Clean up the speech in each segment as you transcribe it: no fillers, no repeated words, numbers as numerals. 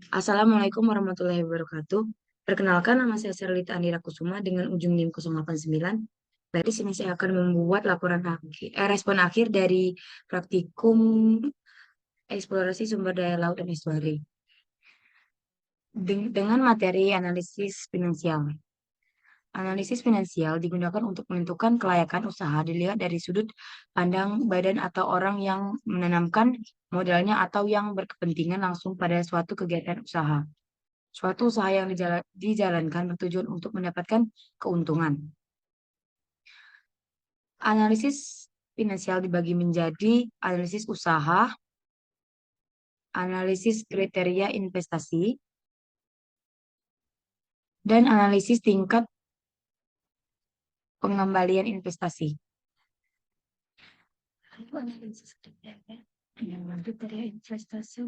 Assalamualaikum warahmatullahi wabarakatuh. Perkenalkan, nama saya Serlita Andira Kusuma dengan ujung NIM 089. Dari sini saya akan membuat respon akhir dari praktikum eksplorasi sumber daya laut dan estuari dengan materi analisis finansial. Analisis finansial digunakan untuk menentukan kelayakan usaha dilihat dari sudut pandang badan atau orang yang menanamkan modalnya atau yang berkepentingan langsung pada suatu kegiatan usaha. Suatu usaha yang dijalankan bertujuan untuk mendapatkan keuntungan. Analisis finansial dibagi menjadi analisis usaha, analisis kriteria investasi, dan analisis tingkat pengembalian investasi. Analisis kriteria investasi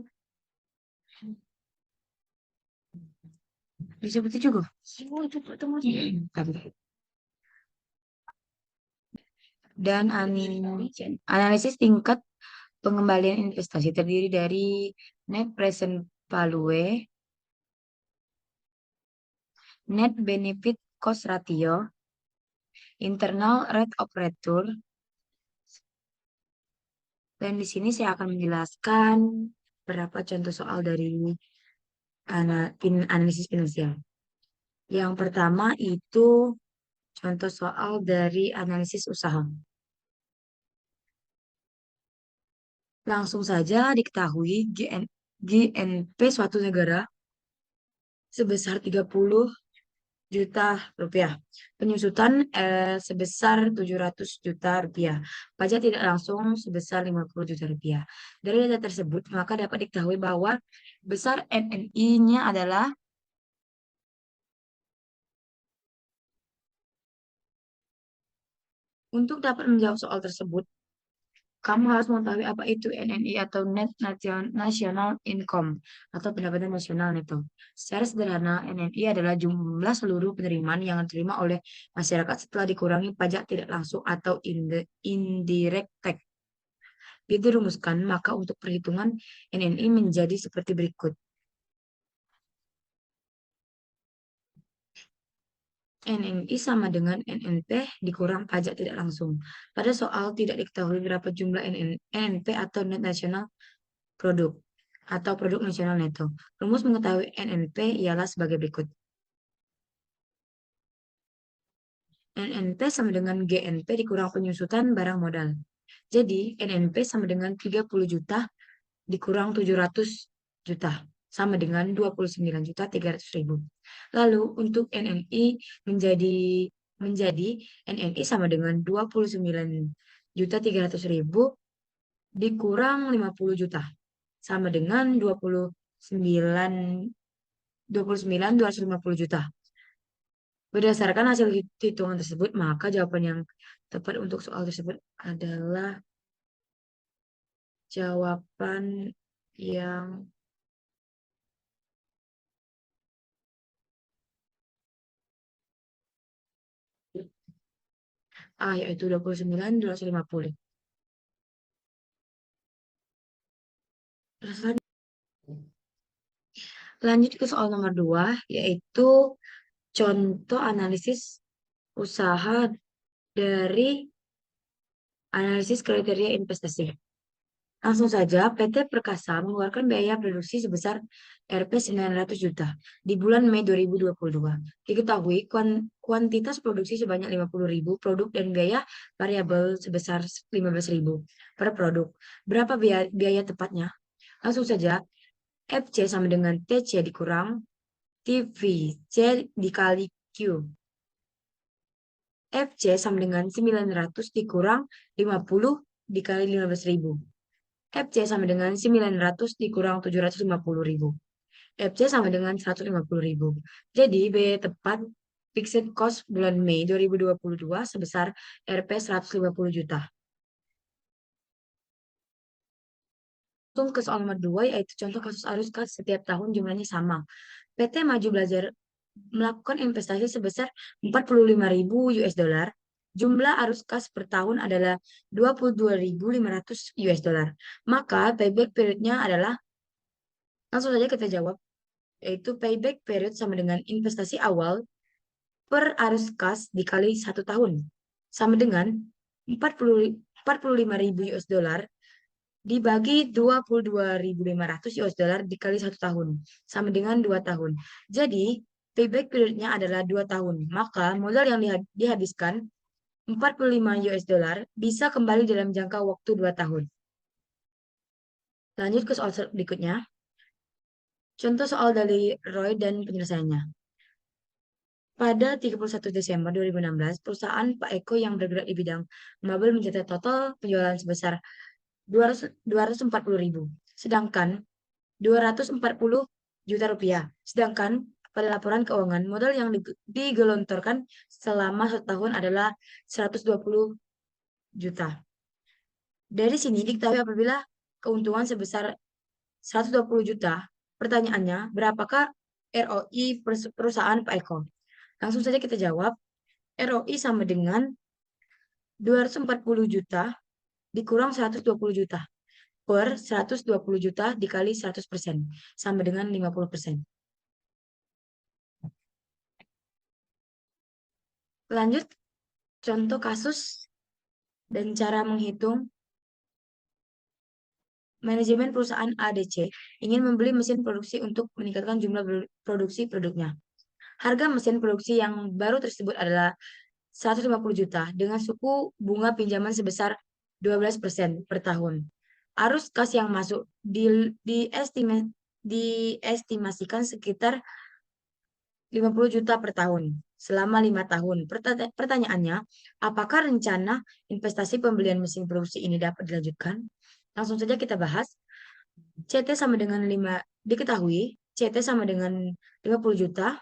disebut juga. Dan analisis tingkat pengembalian investasi terdiri dari net present value, net benefit cost ratio, internal rate of return, dan di sini saya akan menjelaskan beberapa contoh soal dari analisis finansial. Yang pertama itu contoh soal dari analisis usaha. Langsung saja diketahui GNP suatu negara sebesar 30 juta rupiah. Penyusutan sebesar 700 juta rupiah. Pajak tidak langsung sebesar 50 juta rupiah. Dari data tersebut, maka dapat diketahui bahwa besar NNI-nya adalah untuk dapat menjawab soal tersebut, kamu harus mengetahui apa itu NNI atau Net National Income atau pendapatan nasional neto. Secara sederhana, NNI adalah jumlah seluruh penerimaan yang diterima oleh masyarakat setelah dikurangi pajak tidak langsung atau indirect tax. Dirumuskan, maka untuk perhitungan NNI menjadi seperti berikut. NNI sama dengan NNP dikurang pajak tidak langsung. Pada soal tidak diketahui berapa jumlah NNP atau Net National Product atau Produk Nasional Neto. Rumus mengetahui NNP ialah sebagai berikut. NNP sama dengan GNP dikurang penyusutan barang modal. Jadi, NNP sama dengan 30 juta dikurang 700 juta. Sama dengan 29.300.000. Lalu, untuk NNI menjadi NNI sama dengan 29.300.000 dikurang 50 juta. Sama dengan 29.250 juta. Berdasarkan hasil hitungan tersebut, maka jawaban yang tepat untuk soal tersebut adalah jawaban yang A, yaitu 29.250. Lanjut ke soal nomor 2, yaitu contoh analisis usaha dari analisis kriteria investasi. Langsung saja, PT Perkasa mengeluarkan biaya produksi sebesar Rp 900 juta di bulan Mei 2022. Diketahui kuantitas produksi sebanyak 50.000 produk dan biaya variabel sebesar 15.000 per produk. Berapa biaya tepatnya? Langsung saja, FC sama dengan TC dikurang TVC dikali Q. FC sama dengan 900 dikurang 50 dikali 15.000. FC sama dengan 900 dikurang 750.000. FC sama dengan 150.000. Jadi biaya tepat fixed cost bulan Mei 2022 sebesar Rp 150 juta. Langsung ke soal nomor 2, yaitu contoh kasus arus kas setiap tahun jumlahnya sama. PT Maju Belajar melakukan investasi sebesar 45.000 US dollar. Jumlah arus kas per tahun adalah 22.500 US dollar. Maka payback periodnya adalah, langsung saja kita jawab. yaitu payback period sama dengan investasi awal per arus kas dikali 1 tahun, sama dengan 45.000 US dollar dibagi 22.500 US dollar dikali 1 tahun, sama dengan 2 tahun. Jadi, payback periodnya adalah 2 tahun. Maka, modal yang dihabiskan 45 US dollar bisa kembali dalam jangka waktu 2 tahun. Lanjut ke soal berikutnya. Contoh soal dari Roy dan penyelesaiannya. Pada 31 Desember 2016, perusahaan Pak Eko yang bergerak di bidang mebel mencatat total penjualan sebesar 240.000, sedangkan 240 juta rupiah. Sedangkan pada laporan keuangan, modal yang digelontorkan selama 1 tahun adalah 120 juta. Dari sini diketahui apabila keuntungan sebesar 120 juta, pertanyaannya, berapakah ROI perusahaan Pak Eko? Langsung saja kita jawab, ROI sama dengan 240 juta dikurang 120 juta per 120 juta dikali 100%, sama dengan 50%. Lanjut, contoh kasus dan cara menghitung. Manajemen perusahaan ADC ingin membeli mesin produksi untuk meningkatkan jumlah produksi produknya. Harga mesin produksi yang baru tersebut adalah 150 juta dengan suku bunga pinjaman sebesar 12% per tahun. Arus kas yang masuk diestimasikan sekitar 50 juta per tahun selama 5 tahun. Pertanyaannya, apakah rencana investasi pembelian mesin produksi ini dapat dilanjutkan? Langsung saja kita bahas. CT sama dengan 5, diketahui CT sama dengan 50 juta,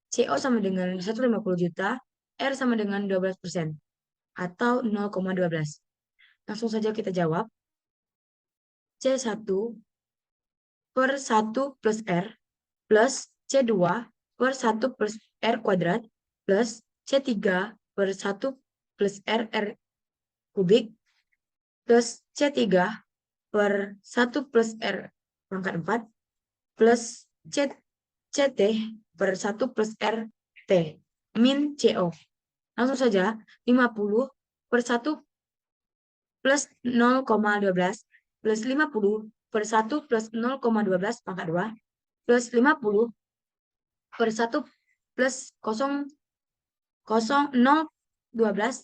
CO sama dengan 150 juta, R sama dengan 12% atau 0,12. Langsung saja kita jawab. C1 per 1 plus R plus C2 per 1 plus R kuadrat plus C3 per 1 plus R kubik plus C3 per 1 plus R pangkat 4 plus CT per 1 plus RT min CO. Langsung saja 50 per 1 plus 0,12 plus 50 per 1 plus 0,12 pangkat 2 plus 50 per 1 plus 0,12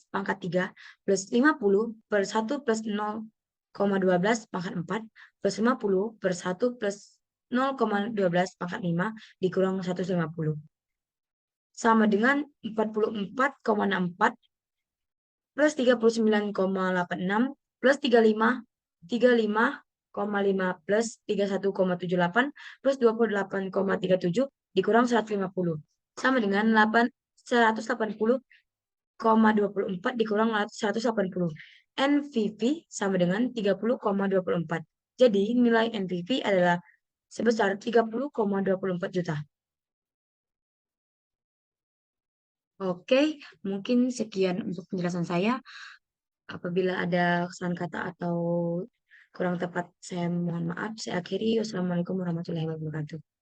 pangkat 3 plus 50 per 1 plus 0,12 pangkat 4 plus 50 per 1 plus 0,12 pangkat 5 dikurang 150. Sama dengan 44,64 plus 39,86 plus 35,5 plus 31,78 plus 28,37 dikurang 150. Sama dengan 180,24 dikurang 180. NPV sama dengan 30,24. Jadi nilai NPV adalah sebesar 30,24 juta. Oke, mungkin sekian untuk penjelasan saya. Apabila ada kesalahan kata atau kurang tepat, saya mohon maaf. Saya akhiri. Wassalamualaikum warahmatullahi wabarakatuh.